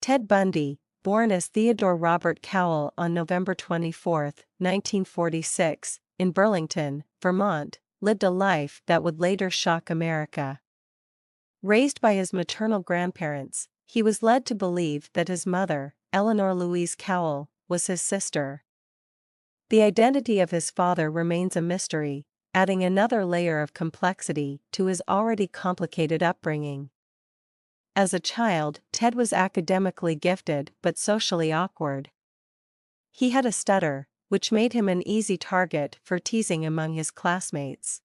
Ted Bundy, born as Theodore Robert Cowell on November 24, 1946, in Burlington, Vermont, lived a life that would later shock America. Raised by his maternal grandparents, he was led to believe that his mother, Eleanor Louise Cowell, was his sister. The identity of his father remains a mystery, adding another layer of complexity to his already complicated upbringing. As a child, Ted was academically gifted but socially awkward. He had a stutter, which made him an easy target for teasing among his classmates.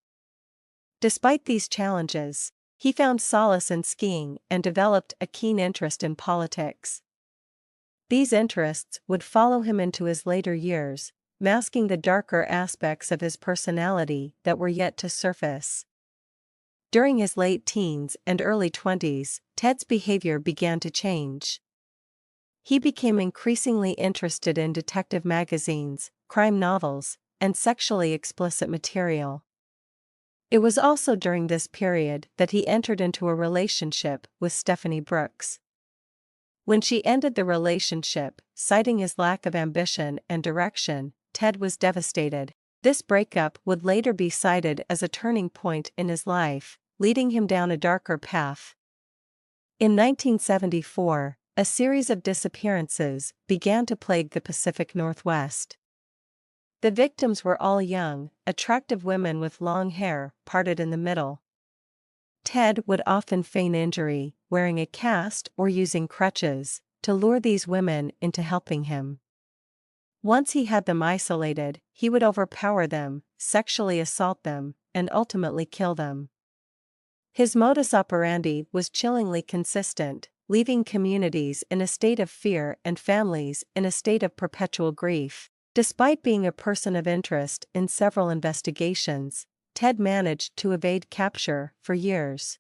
Despite these challenges, he found solace in skiing and developed a keen interest in politics. These interests would follow him into his later years, masking the darker aspects of his personality that were yet to surface. During his late teens and early 20s, Ted's behavior began to change. He became increasingly interested in detective magazines, crime novels, and sexually explicit material. It was also during this period that he entered into a relationship with Stephanie Brooks. When she ended the relationship, citing his lack of ambition and direction, Ted was devastated. This breakup would later be cited as a turning point in his life, leading him down a darker path. In 1974, a series of disappearances began to plague the Pacific Northwest. The victims were all young, attractive women with long hair parted in the middle. Ted would often feign injury, wearing a cast or using crutches, to lure these women into helping him. Once he had them isolated, he would overpower them, sexually assault them, and ultimately kill them. His modus operandi was chillingly consistent, leaving communities in a state of fear and families in a state of perpetual grief. Despite being a person of interest in several investigations, Ted managed to evade capture for years.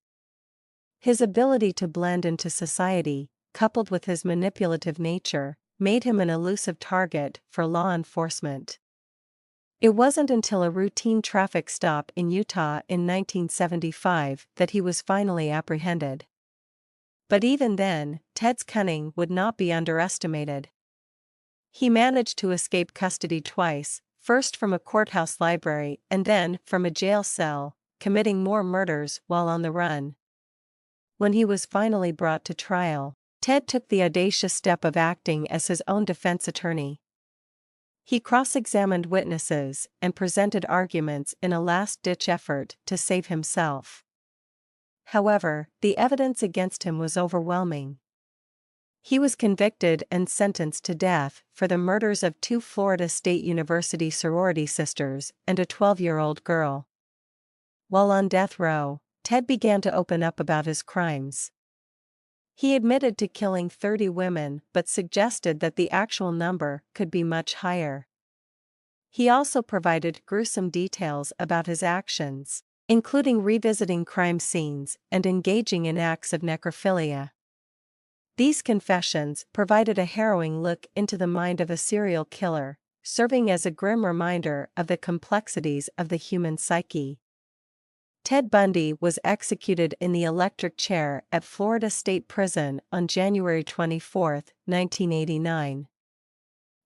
His ability to blend into society, coupled with his manipulative nature, made him an elusive target for law enforcement. It wasn't until a routine traffic stop in Utah in 1975 that he was finally apprehended. But even then, Ted's cunning would not be underestimated. He managed to escape custody twice, first from a courthouse library and then from a jail cell, committing more murders while on the run. When he was finally brought to trial, Ted took the audacious step of acting as his own defense attorney. He cross-examined witnesses and presented arguments in a last-ditch effort to save himself. However, the evidence against him was overwhelming. He was convicted and sentenced to death for the murders of 2 Florida State University sorority sisters and a 12-year-old girl. While on death row, Ted began to open up about his crimes. He admitted to killing 30 women but suggested that the actual number could be much higher. He also provided gruesome details about his actions, including revisiting crime scenes and engaging in acts of necrophilia. These confessions provided a harrowing look into the mind of a serial killer, serving as a grim reminder of the complexities of the human psyche. Ted Bundy was executed in the electric chair at Florida State Prison on January 24, 1989.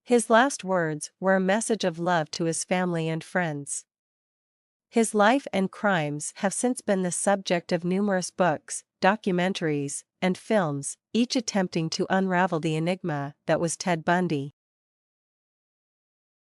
His last words were a message of love to his family and friends. His life and crimes have since been the subject of numerous books, documentaries, and films, each attempting to unravel the enigma that was Ted Bundy.